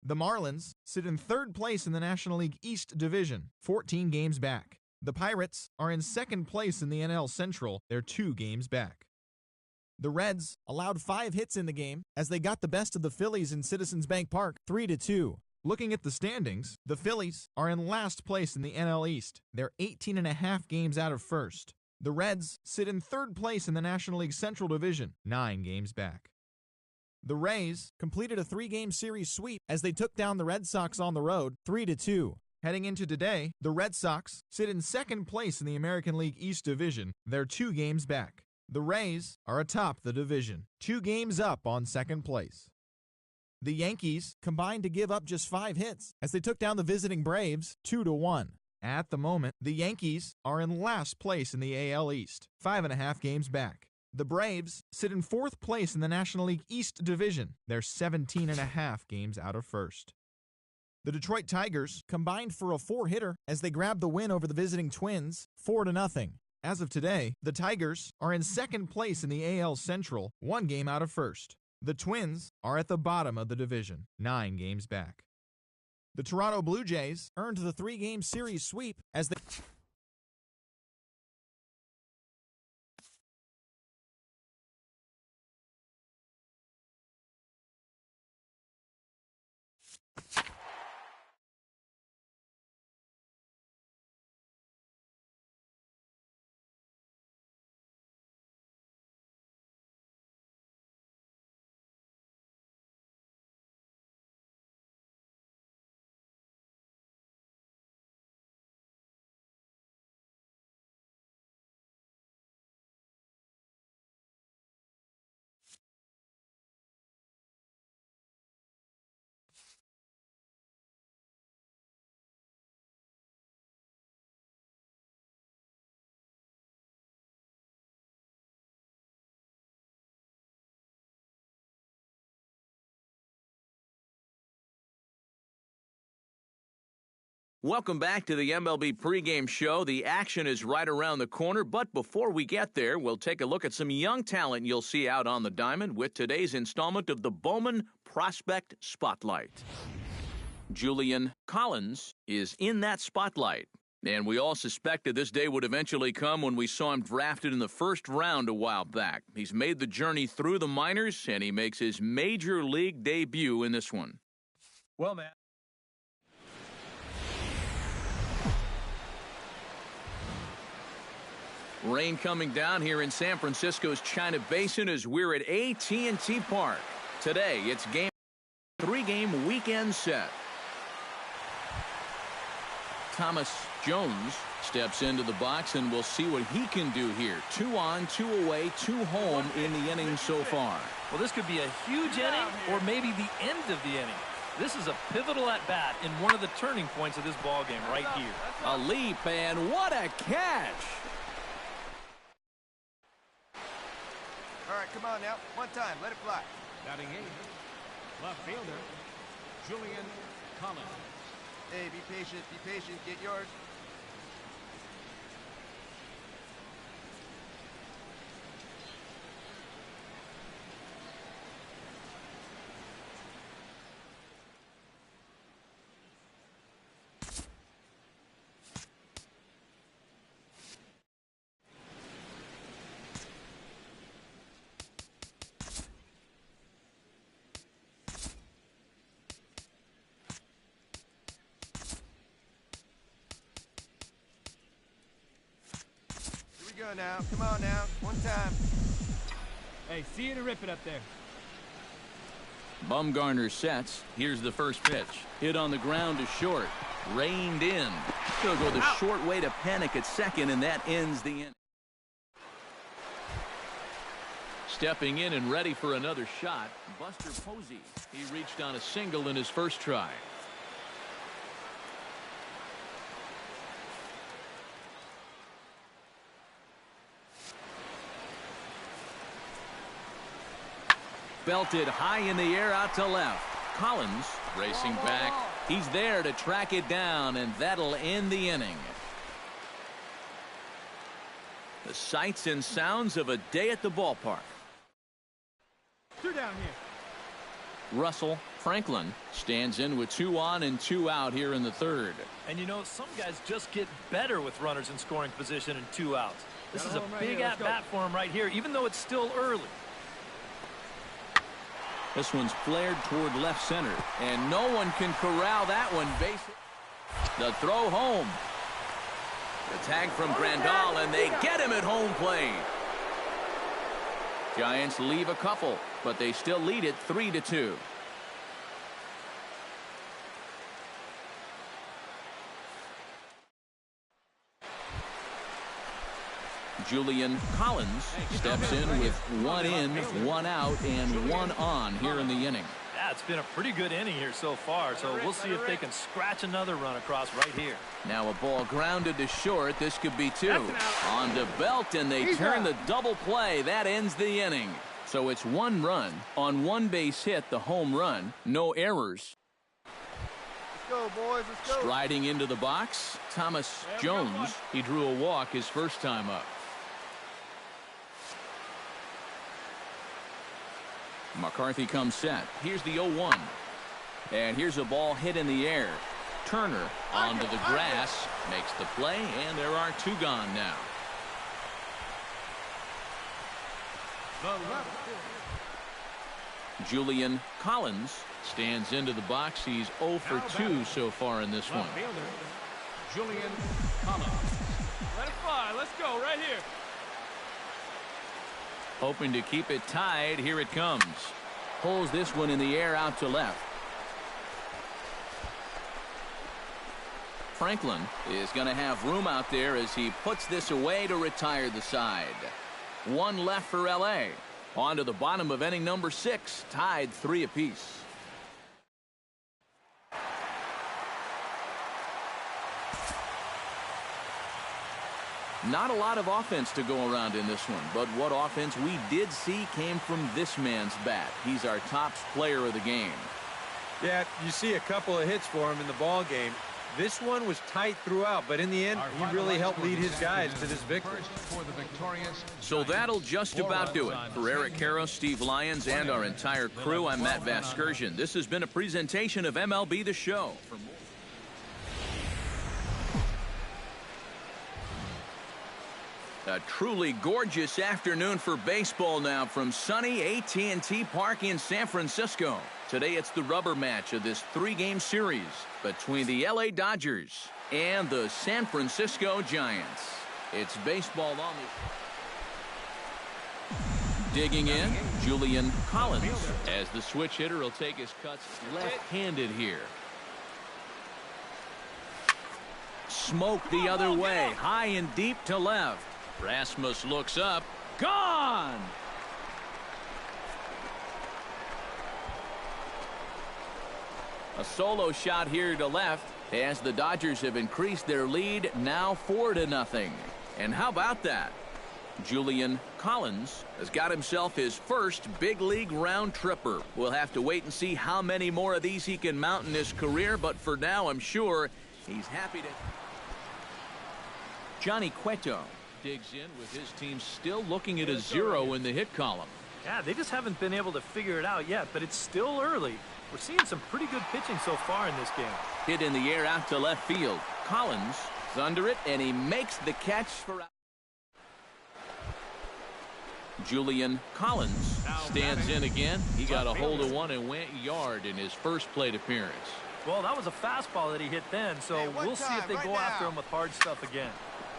The Marlins sit in third place in the National League East Division, 14 games back. The Pirates are in second place in the NL Central, they're 2 games back. The Reds allowed 5 hits in the game as they got the best of the Phillies in Citizens Bank Park, 3-2. Looking at the standings, the Phillies are in last place in the NL East. They're 18.5 games out of first. The Reds sit in third place in the National League Central Division, 9 games back. The Rays completed a 3-game series sweep as they took down the Red Sox on the road, 3-2. Heading into today, the Red Sox sit in second place in the American League East Division. They're 2 games back. The Rays are atop the division, 2 games up on second place. The Yankees combined to give up just 5 hits as they took down the visiting Braves 2-1. At the moment, the Yankees are in last place in the AL East, 5.5 games back. The Braves sit in 4th place in the National League East Division. They're 17.5 games out of first. The Detroit Tigers combined for a 4-hitter as they grabbed the win over the visiting Twins, 4-0. As of today, the Tigers are in second place in the AL Central, 1 game out of first. The Twins are at the bottom of the division, 9 games back. The Toronto Blue Jays earned the 3-game series sweep as they... Welcome back to the MLB pregame show. The action is right around the corner, but before we get there, we'll take a look at some young talent you'll see out on the diamond with today's installment of the Bowman Prospect Spotlight. Julian Collins is in that spotlight, and we all suspected this day would eventually come when we saw him drafted in the first round a while back. He's made the journey through the minors, and he makes his major league debut in this one. Well, man. Rain coming down here in San Francisco's China Basin as we're at AT&T Park. Today, it's 3-game weekend set. Thomas Jones steps into the box, and we'll see what he can do here. 2 on, 2 away, 2 home in the inning so far. Well, this could be a huge inning or maybe the end of the inning. This is a pivotal at-bat in one of the turning points of this ballgame right here. A leap, and what a catch! All right, come on now. One time. Let it fly. Batting 8th, left fielder, Julian Collins. Hey, be patient. Be patient. Get yours. Go now. Come on now. One time. Hey, see you to rip it up there. Bumgarner sets. Here's the first pitch. Hit on the ground to short. Reined in. He'll go the short way to panic at second, and that ends the inning. Stepping in and ready for another shot, Buster Posey. He reached on a single in his first try. Belted high in the air out to left. Collins racing back. He's there to track it down, and that'll end the inning. The sights and sounds of a day at the ballpark. 2 down here. Russell Franklin stands in with 2 on and 2 out here in the third. And you know, some guys just get better with runners in scoring position and 2 outs. This is a big at-bat for him right here, even though it's still early. This one's flared toward left center, and no one can corral that one. The throw home. The tag from Grandal, and they get him at home plate. Giants leave a couple, but they still lead it 3-2. Julian Collins steps in with 1 in, 1 out, and 1 on here in the inning. Yeah, it's been a pretty good inning here so far, so we'll see if they can scratch another run across right here. Now a ball grounded to short. This could be 2. On to Belt, and they turn the double play. That ends the inning. So it's 1 run on 1 base hit, the home run. No errors. Let's go, boys. Let's go. Striding into the box, Thomas Jones. He drew a walk his first time up. McCarthy comes set. Here's the 0-1. And here's a ball hit in the air. Turner onto the grass, makes the play, and there are 2 gone now. Julian Collins stands into the box. He's 0 for 2 so far in this one. Julian Collins. Let it fly. Let's go right here. Hoping to keep it tied. Here it comes. Pulls this one in the air out to left. Franklin is going to have room out there as he puts this away to retire the side. 1 left for LA. On to the bottom of inning number 6. Tied 3 apiece. Not a lot of offense to go around in this one, but what offense we did see came from this man's bat. He's our top player of the game. Yeah, you see a couple of hits for him in the ball game. This one was tight throughout, but in the end, he really helped lead his guys to this victory. So that'll just about do it. For Eric Karros, Steve Lyons, and our entire crew, I'm Matt Vasgersian. This has been a presentation of MLB The Show. For more A truly gorgeous afternoon for baseball now from sunny AT&T Park in San Francisco. Today it's the rubber match of this 3-game series between the LA Dodgers and the San Francisco Giants. It's baseball on the... Digging in, Julian Collins, as the switch hitter will take his cuts left-handed here. Smoke the other way, high and deep to left. Rasmus looks up. Gone! A solo shot here to left as the Dodgers have increased their lead, now 4-0. And how about that? Julian Collins has got himself his first big league round tripper. We'll have to wait and see how many more of these he can mount in his career, but for now I'm sure he's happy to... Johnny Cueto digs in with his team still looking at a 0 in the hit column. Yeah, they just haven't been able to figure it out yet, but it's still early. We're seeing some pretty good pitching so far in this game. Hit in the air out to left field. Collins is under it, and he makes the catch for out. Julian Collins stands in again. He got a hold of one and went yard in his first plate appearance. Well, that was a fastball that he hit then, so we'll see if they go after him with hard stuff again.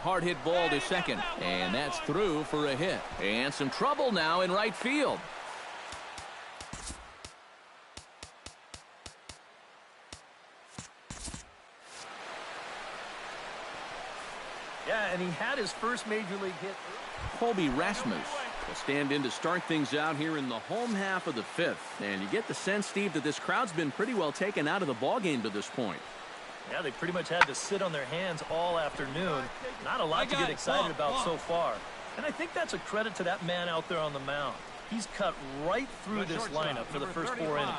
Hard hit ball to second, and that's through for a hit. And some trouble now in right field. Yeah, and he had his first major league hit. Colby Rasmus will stand in to start things out here in the home half of the 5th. And you get the sense, Steve, that this crowd's been pretty well taken out of the ballgame to this point. Yeah, they pretty much had to sit on their hands all afternoon. Not a lot to get excited about so far. And I think that's a credit to that man out there on the mound. He's cut right through this lineup for the first 4 innings.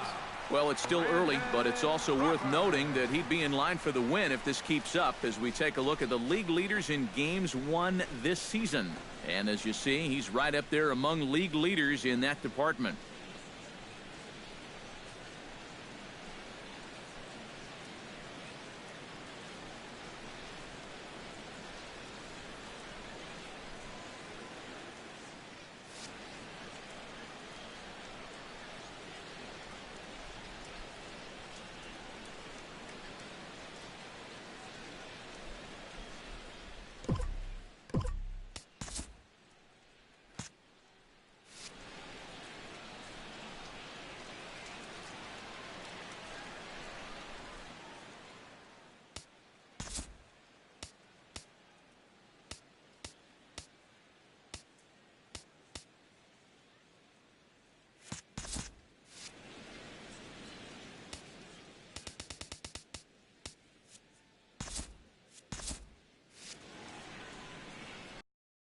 Well, it's still early, but it's also worth noting that he'd be in line for the win if this keeps up as we take a look at the league leaders in games won this season. And as you see, he's right up there among league leaders in that department.